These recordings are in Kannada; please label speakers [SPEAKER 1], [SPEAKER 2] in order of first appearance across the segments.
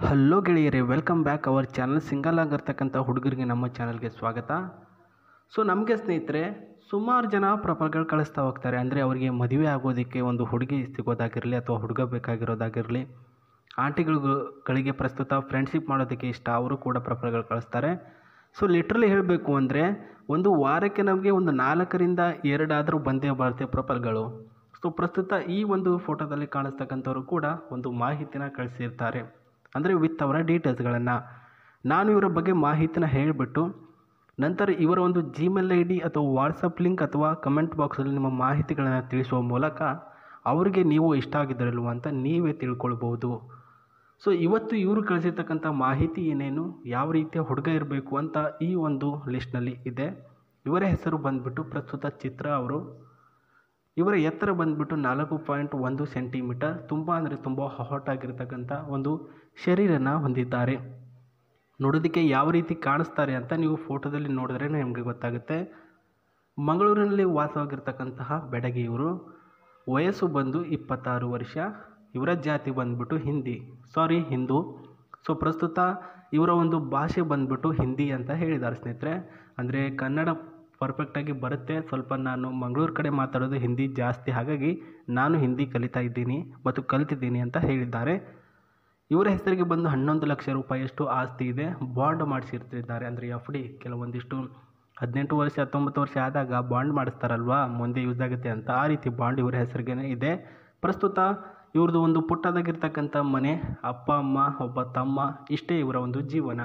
[SPEAKER 1] ಹಲೋ ಗೆಳೆಯರೇ, welcome back our channel. Single ಆಗಿರ್ತಕ್ಕಂಥ ಹುಡುಗರಿಗೆ ನಮ್ಮ ಚಾನಲ್ಗೆ ಸ್ವಾಗತ. ಸೊ ನಮಗೆ ಸ್ನೇಹಿತರೆ ಸುಮಾರು ಜನ ಪ್ರಪೋಸಲ್ಗಳು ಕಳಿಸ್ತಾ ಹೋಗ್ತಾರೆ. ಅಂದರೆ ಅವರಿಗೆ ಮದುವೆ ಆಗೋದಕ್ಕೆ ಒಂದು ಹುಡುಗಿ ಸಿಗೋದಾಗಿರಲಿ ಅಥವಾ ಹುಡುಗ ಬೇಕಾಗಿರೋದಾಗಿರಲಿ, ಆಂಟಿಗಳಿಗೆ ಪ್ರಸ್ತುತ ಫ್ರೆಂಡ್ಶಿಪ್ ಮಾಡೋದಕ್ಕೆ ಇಷ್ಟ, ಅವರು ಕೂಡ ಪ್ರಪೋಸಲ್ಗಳು ಕಳಿಸ್ತಾರೆ. ಸೊ ಲಿಟ್ರಲಿ ಹೇಳಬೇಕು ಅಂದರೆ ಒಂದು ವಾರಕ್ಕೆ ನಮಗೆ ಒಂದು 4ರಿಂದ 2 ಆದರೂ ಬಂದೇ ಬರುತ್ತೆ ಪ್ರಪೋಸಲ್ಗಳು. ಸೊ ಪ್ರಸ್ತುತ ಈ ಒಂದು ಫೋಟೋದಲ್ಲಿ ಕಾಣಿಸ್ತಕ್ಕಂಥವ್ರು ಕೂಡ ಒಂದು ಮಾಹಿತಿನ ಕಳಿಸಿರ್ತಾರೆ, ಅಂದರೆ ವಿತ್ ಅವರ ಡೀಟೇಲ್ಸ್ಗಳನ್ನು. ನಾನು ಇವರ ಬಗ್ಗೆ ಮಾಹಿತಿನ ಹೇಳಿಬಿಟ್ಟು ನಂತರ ಇವರ ಒಂದು ಜಿಮೇಲ್ ಐ ಡಿ ಅಥವಾ ವಾಟ್ಸಪ್ ಲಿಂಕ್ ಅಥವಾ ಕಮೆಂಟ್ ಬಾಕ್ಸಲ್ಲಿ ನಿಮ್ಮ ಮಾಹಿತಿಗಳನ್ನು ತಿಳಿಸುವ ಮೂಲಕ ಅವರಿಗೆ ನೀವು ಇಷ್ಟ ಆಗಿದ್ದರಲ್ವ ಅಂತ ನೀವೇ ತಿಳ್ಕೊಳ್ಬೋದು. ಸೊ ಇವತ್ತು ಇವರು ಕಳಿಸಿರ್ತಕ್ಕಂಥ ಮಾಹಿತಿ ಏನೇನು, ಯಾವ ರೀತಿಯ ಹುಡುಗ ಇರಬೇಕು ಅಂತ ಈ ಒಂದು ಲಿಸ್ಟ್ನಲ್ಲಿ ಇದೆ. ಇವರ ಹೆಸರು ಬಂದುಬಿಟ್ಟು ಪ್ರಸ್ತುತ ಚಿತ್ರ ಅವರು. ಇವರ ಎತ್ತರ ಬಂದುಬಿಟ್ಟು 4.1 ಸೆಂಟಿಮೀಟರ್, ತುಂಬ ಅಂದರೆ ತುಂಬ ಹಾಟ್ ಆಗಿರ್ತಕ್ಕಂಥ ಒಂದು ಶರೀರನ ಹೊಂದಿದ್ದಾರೆ. ನೋಡೋದಕ್ಕೆ ಯಾವ ರೀತಿ ಕಾಣಿಸ್ತಾರೆ ಅಂತ ನೀವು ಫೋಟೋದಲ್ಲಿ ನೋಡಿದ್ರೆ ನಿಮಗೆ ಗೊತ್ತಾಗುತ್ತೆ. ಮಂಗಳೂರಿನಲ್ಲಿ ವಾಸವಾಗಿರ್ತಕ್ಕಂತಹ ಬೆಡಗಿ ಇವರು. ವಯಸ್ಸು ಬಂದು 26 ವರ್ಷ. ಇವರ ಜಾತಿ ಬಂದುಬಿಟ್ಟು ಹಿಂದೂ. ಸೊ ಪ್ರಸ್ತುತ ಇವರ ಒಂದು ಭಾಷೆ ಬಂದುಬಿಟ್ಟು ಹಿಂದಿ ಅಂತ ಹೇಳಿದ್ದಾರೆ ಸ್ನೇಹಿತರೆ. ಅಂದರೆ ಕನ್ನಡ ಪರ್ಫೆಕ್ಟಾಗಿ ಬರುತ್ತೆ, ಸ್ವಲ್ಪ ನಾನು ಮಂಗಳೂರು ಕಡೆ ಮಾತಾಡೋದು ಹಿಂದಿ ಜಾಸ್ತಿ, ಹಾಗಾಗಿ ನಾನು ಹಿಂದಿ ಕಲಿತಾ ಇದ್ದೀನಿ ಮತ್ತು ಕಲಿತಿದ್ದೀನಿ ಅಂತ ಹೇಳಿದ್ದಾರೆ. ಇವರ ಹೆಸರಿಗೆ ಬಂದು 11 ಲಕ್ಷ ರೂಪಾಯಿಯಷ್ಟು ಆಸ್ತಿ ಇದೆ. ಬಾಂಡ್ ಮಾಡಿಸಿರ್ತಿದ್ದಾರೆ, ಅಂದರೆ ಎಫ್ ಡಿ. ಕೆಲವೊಂದಿಷ್ಟು 18 ವರ್ಷ 19 ವರ್ಷ ಆದಾಗ ಬಾಂಡ್ ಮಾಡಿಸ್ತಾರಲ್ವಾ, ಮುಂದೆ ಯೂಸ್ ಆಗುತ್ತೆ ಅಂತ, ಆ ರೀತಿ ಬಾಂಡ್ ಇವರ ಹೆಸರಿಗೆ ಇದೆ. ಪ್ರಸ್ತುತ ಇವ್ರದ್ದು ಒಂದು ಪುಟ್ಟದಾಗಿರ್ತಕ್ಕಂಥ ಮನೆ, ಅಪ್ಪ ಅಮ್ಮ, ಒಬ್ಬ ತಮ್ಮ, ಇಷ್ಟೇ ಇವರ ಒಂದು ಜೀವನ.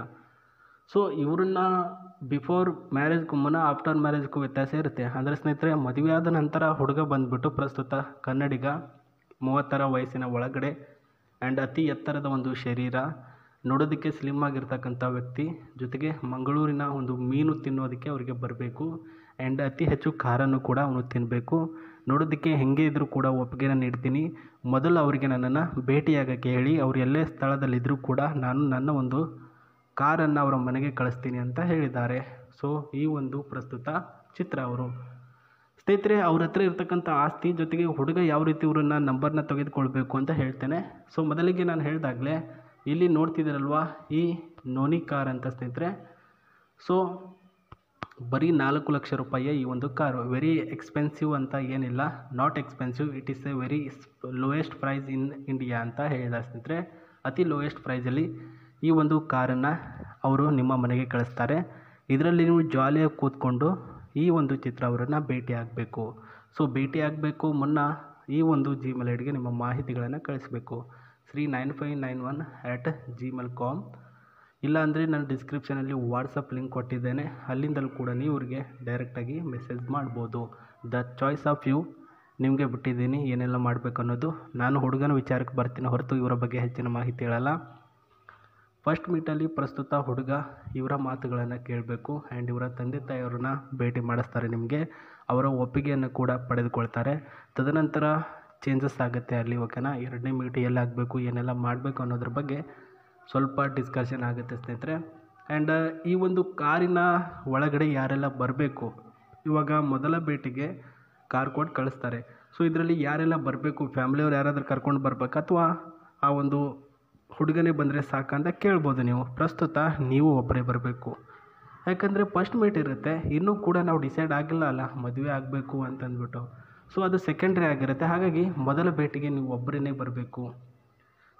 [SPEAKER 1] ಸೊ ಇವ್ರನ್ನ ಬಿಫೋರ್ ಮ್ಯಾರೇಜ್ಗೂ ಮುನ್ನ ಆಫ್ಟರ್ ಮ್ಯಾರೇಜ್ಗೂ ವ್ಯತ್ಯಾಸ ಇರುತ್ತೆ. ಅಂದರೆ ಸ್ನೇಹಿತರೆ, ಮದುವೆ ಆದ ನಂತರ ಹುಡುಗ ಬಂದುಬಿಟ್ಟು ಪ್ರಸ್ತುತ ಕನ್ನಡಿಗ, 30ರ ವಯಸ್ಸಿನ ಒಳಗಡೆ, ಆ್ಯಂಡ್ ಅತಿ ಎತ್ತರದ ಒಂದು ಶರೀರ, ನೋಡೋದಕ್ಕೆ ಸ್ಲಿಮ್ ಆಗಿರ್ತಕ್ಕಂಥ ವ್ಯಕ್ತಿ, ಜೊತೆಗೆ ಮಂಗಳೂರಿನ ಒಂದು ಮೀನು ತಿನ್ನೋದಕ್ಕೆ ಅವರಿಗೆ ಬರಬೇಕು, ಆ್ಯಂಡ್ ಅತಿ ಹೆಚ್ಚು ಖಾರನೂ ಕೂಡ ಅವನು ತಿನ್ನಬೇಕು. ನೋಡೋದಕ್ಕೆ ಹೆಂಗೆ ಇದ್ದರೂ ಕೂಡ ಒಪ್ಪಿಗೆನ ನೀಡ್ತೀನಿ, ಮೊದಲು ಅವರಿಗೆ ನನ್ನನ್ನು ಭೇಟಿಯಾಗಕ್ಕೆ ಹೇಳಿ, ಅವರು ಎಲ್ಲೇ ಸ್ಥಳದಲ್ಲಿದ್ದರೂ ಕೂಡ ನಾನು ನನ್ನ ಒಂದು ಕಾರನ್ನು ಅವರ ಮನೆಗೆ ಕಳಿಸ್ತೀನಿ ಅಂತ ಹೇಳಿದ್ದಾರೆ. ಸೊ ಈ ಒಂದು ಪ್ರಸ್ತುತ ಚಿತ್ರ ಅವರು. ಸ್ನೇಹಿತರೆ, ಅವ್ರ ಹತ್ರ ಇರ್ತಕ್ಕಂಥ ಆಸ್ತಿ ಜೊತೆಗೆ ಹುಡುಗ ಯಾವ ರೀತಿ ಇವ್ರನ್ನ ನಂಬರ್ನ ತೆಗೆದುಕೊಳ್ಬೇಕು ಅಂತ ಹೇಳ್ತೇನೆ. ಸೊ ಮೊದಲಿಗೆ ನಾನು ಹೇಳಿದಾಗಲೇ ಇಲ್ಲಿ ನೋಡ್ತಿದ್ದೀರಲ್ವಾ, ಈ ನೋನಿ ಕಾರ್ ಅಂತ ಸ್ನೇಹಿತರೆ. ಸೊ ಬರೀ 4 ಲಕ್ಷ ರೂಪಾಯಿಯ ಈ ಒಂದು ಕಾರು. ವೆರಿ ಎಕ್ಸ್ಪೆನ್ಸಿವ್ ಅಂತ ಏನಿಲ್ಲ, not expensive, it is a very lowest price in India ಅಂತ ಹೇಳಿದ್ದಾರೆ ಸ್ನೇಹಿತರೆ. ಅತಿ ಲೋಯೆಸ್ಟ್ ಪ್ರೈಸಲ್ಲಿ ಈ ಒಂದು ಕಾರನ್ನು ಅವರು ನಿಮ್ಮ ಮನೆಗೆ ಕಳಿಸ್ತಾರೆ. ಇದರಲ್ಲಿ ನೀವು ಜಾಲಿಯಾಗಿ ಕೂತ್ಕೊಂಡು ಈ ಒಂದು ಚಿತ್ರ ಅವರನ್ನು ಭೇಟಿ ಆಗಬೇಕು. ಸೊ ಭೇಟಿ ಆಗಬೇಕು ಮುನ್ನ ಈ ಒಂದು ಜಿಮೇಲ್ ಐ ಡಿಗೆ ನಿಮ್ಮ ಮಾಹಿತಿಗಳನ್ನು ಕಳಿಸಬೇಕು. 39591@gmail.com. ಇಲ್ಲಾಂದರೆ ನಾನು ಡಿಸ್ಕ್ರಿಪ್ಷನಲ್ಲಿ ವಾಟ್ಸಪ್ ಲಿಂಕ್ ಕೊಟ್ಟಿದ್ದೇನೆ, ಅಲ್ಲಿಂದಲೂ ಕೂಡ ನೀವು ಇವ್ರಿಗೆ ಡೈರೆಕ್ಟಾಗಿ ಮೆಸೇಜ್ ಮಾಡ್ಬೋದು. ದ ಚಾಯ್ಸ್ ಆಫ್ ಯು, ನಿಮಗೆ ಬಿಟ್ಟಿದ್ದೀನಿ ಏನೆಲ್ಲ ಮಾಡಬೇಕು ಅನ್ನೋದು. ನಾನು ಹುಡುಗನ ವಿಚಾರಕ್ಕೆ ಬರ್ತೀನಿ ಹೊರತು ಇವರ ಬಗ್ಗೆ ಹೆಚ್ಚಿನ ಮಾಹಿತಿ ಹೇಳಲ್ಲ. ಫಸ್ಟ್ ಮೀಟಲ್ಲಿ ಪ್ರಸ್ತುತ ಹುಡುಗ ಇವರ ಮಾತುಗಳನ್ನು ಕೇಳಬೇಕು, ಆ್ಯಂಡ್ ಇವರ ತಂದೆ ತಾಯಿಯವ್ರನ್ನ ಭೇಟಿ ಮಾಡಿಸ್ತಾರೆ. ನಿಮಗೆ ಅವರ ಒಪ್ಪಿಗೆಯನ್ನು ಕೂಡ ಪಡೆದುಕೊಳ್ತಾರೆ. ತದನಂತರ ಚೇಂಜಸ್ ಆಗುತ್ತೆ ಅಲ್ಲಿ, ಓಕೆನಾ. 2ನೇ ಮೀಟ್ ಎಲ್ಲಿ ಆಗಬೇಕು, ಏನೆಲ್ಲ ಮಾಡಬೇಕು ಅನ್ನೋದ್ರ ಬಗ್ಗೆ ಸ್ವಲ್ಪ ಡಿಸ್ಕಷನ್ ಆಗುತ್ತೆ ಸ್ನೇಹಿತರೆ. ಆ್ಯಂಡ್ ಈ ಒಂದು ಕಾರಿನ ಒಳಗಡೆ ಯಾರೆಲ್ಲ ಬರಬೇಕು, ಇವಾಗ ಮೊದಲ ಭೇಟಿಗೆ ಕಾರ್ ಕೊಟ್ಟು ಕಳಿಸ್ತಾರೆ. ಸೊ ಇದರಲ್ಲಿ ಯಾರೆಲ್ಲ ಬರಬೇಕು, ಫ್ಯಾಮಿಲಿಯವ್ರು ಯಾರಾದರೂ ಕರ್ಕೊಂಡು ಬರಬೇಕು ಅಥವಾ ಆ ಒಂದು ಹುಡುಗನೇ ಬಂದರೆ ಸಾಕಂತ ಕೇಳ್ಬೋದು ನೀವು. ಪ್ರಸ್ತುತ ನೀವು ಒಬ್ಬರೇ ಬರಬೇಕು, ಯಾಕಂದರೆ ಫಸ್ಟ್ ಮೀಟ್ ಇರುತ್ತೆ, ಇನ್ನೂ ಕೂಡ ನಾವು ಡಿಸೈಡ್ ಆಗಿಲ್ಲ ಅಲ್ಲ ಮದುವೆ ಆಗಬೇಕು ಅಂತಂದ್ಬಿಟ್ಟು. ಸೊ ಅದು ಸೆಕೆಂಡ್ರಿ ಆಗಿರುತ್ತೆ, ಹಾಗಾಗಿ ಮೊದಲ ಭೇಟಿಗೆ ನೀವು ಒಬ್ಬರೇ ಬರಬೇಕು.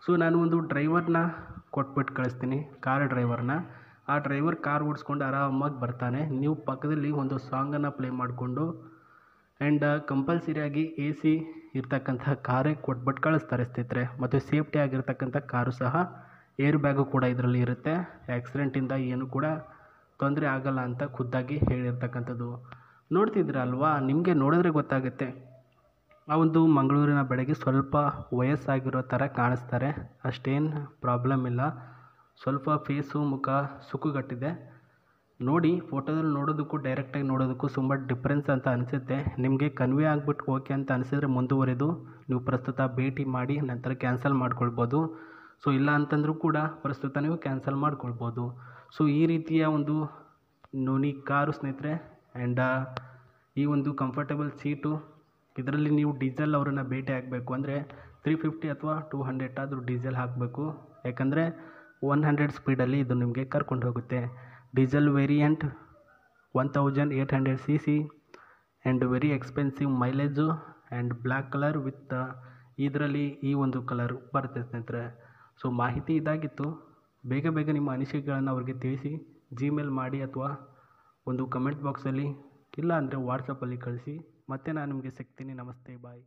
[SPEAKER 1] ಸೊ ನಾನು ಒಂದು ಡ್ರೈವರ್ನ ಕೊಟ್ಬಿಟ್ಟು ಕಳಿಸ್ತೀನಿ, ಕಾರ್ ಡ್ರೈವರ್ನ. ಆ ಡ್ರೈವರ್ ಕಾರ್ ಓಡಿಸ್ಕೊಂಡು ಆರಾಮಾಗಿ ಬರ್ತಾನೆ. ನೀವು ಪಕ್ಕದಲ್ಲಿ ಒಂದು ಸಾಂಗನ್ನು ಪ್ಲೇ ಮಾಡಿಕೊಂಡು, ಆ್ಯಂಡ್ ಕಂಪಲ್ಸರಿಯಾಗಿ AC ಇರ್ತಕ್ಕಂಥ ಕಾರೇ ಕೊಟ್ಬಿಟ್ಟು ಕಳಿಸ್ತಾರೆ ಸ್ನೇಹಿತರೆ. ಮತ್ತು ಸೇಫ್ಟಿ ಆಗಿರ್ತಕ್ಕಂಥ ಕಾರು ಸಹ, ಏರ್ ಬ್ಯಾಗು ಕೂಡ ಇದರಲ್ಲಿ ಇರುತ್ತೆ. ಆ್ಯಕ್ಸಿಡೆಂಟಿಂದ ಏನು ಕೂಡ ತೊಂದರೆ ಆಗಲ್ಲ ಅಂತ ಖುದ್ದಾಗಿ ಹೇಳಿರ್ತಕ್ಕಂಥದ್ದು. ನೋಡ್ತಿದ್ದೀರಲ್ವಾ, ನಿಮಗೆ ನೋಡಿದ್ರೆ ಗೊತ್ತಾಗುತ್ತೆ. ಆ ಒಂದು ಮಂಗಳೂರಿನ ಬೆಳಗ್ಗೆ ಸ್ವಲ್ಪ ವಯಸ್ಸಾಗಿರೋ ಥರ ಕಾಣಿಸ್ತಾರೆ, ಅಷ್ಟೇನು ಪ್ರಾಬ್ಲಮ್ ಇಲ್ಲ. ಸ್ವಲ್ಪ ಫೇಸು ಮುಖ ಸುಕ್ಕುಗಟ್ಟಿದೆ. ನೋಡಿ ಫೋಟೋದಲ್ಲಿ ನೋಡೋದಕ್ಕೂ ಡೈರೆಕ್ಟಾಗಿ ನೋಡೋದಕ್ಕೂ ತುಂಬ ಡಿಫ್ರೆನ್ಸ್ ಅಂತ ಅನಿಸುತ್ತೆ. ನಿಮಗೆ ಕನ್ವೆ ಆಗಿಬಿಟ್ಟು ಓಕೆ ಅಂತ ಅನಿಸಿದ್ರೆ ಮುಂದುವರೆದು ನೀವು ಪ್ರಸ್ತುತ ಭೇಟಿ ಮಾಡಿ ನಂತರ ಕ್ಯಾನ್ಸಲ್ ಮಾಡ್ಕೊಳ್ಬೋದು. ಸೊ ಇಲ್ಲ ಅಂತಂದರೂ ಕೂಡ ಪ್ರಸ್ತುತ ನೀವು ಕ್ಯಾನ್ಸಲ್ ಮಾಡ್ಕೊಳ್ಬೋದು. ಸೊ ಈ ರೀತಿಯ ಒಂದು ನೋನಿ ಕಾರು ಸ್ನೇಹಿತರೆ. ಆ್ಯಂಡ್ ಈ ಒಂದು ಕಂಫರ್ಟೇಬಲ್ ಸೀಟು, ಇದರಲ್ಲಿ ನೀವು ಡೀಸೆಲ್ ಅವರನ್ನು ಭೇಟಿ ಆಗಬೇಕು ಅಂದರೆ 350 ಅಥವಾ 200 ಆದರೂ ಡೀಸೆಲ್ ಹಾಕಬೇಕು. ಯಾಕಂದರೆ 100 ಸ್ಪೀಡಲ್ಲಿ ಇದು ನಿಮಗೆ ಕರ್ಕೊಂಡು ಹೋಗುತ್ತೆ. Diesel variant 1800 cc and very expensive mileage and black colour with ಇದರಲ್ಲಿ ಈ ಒಂದು ಕಲರ್ ಬರುತ್ತೆ ಸ್ನೇಹಿತರೆ. ಸೊ ಮಾಹಿತಿ ಇದಾಗಿತ್ತು. ಬೇಗ ನಿಮ್ಮ ಅನಿಸಿಕೆಗಳನ್ನು ಅವ್ರಿಗೆ ತಿಳಿಸಿ, ಜಿಮೇಲ್ ಮಾಡಿ ಅಥವಾ ಒಂದು ಕಮೆಂಟ್ ಬಾಕ್ಸಲ್ಲಿ ಇಲ್ಲ ಅಂದರೆ ವಾಟ್ಸಪ್ಪಲ್ಲಿ ಕಳಿಸಿ. ಮತ್ತೆ ನಾನು ನಿಮಗೆ ಸಿಗ್ತೀನಿ. ನಮಸ್ತೆ, ಬಾಯ್.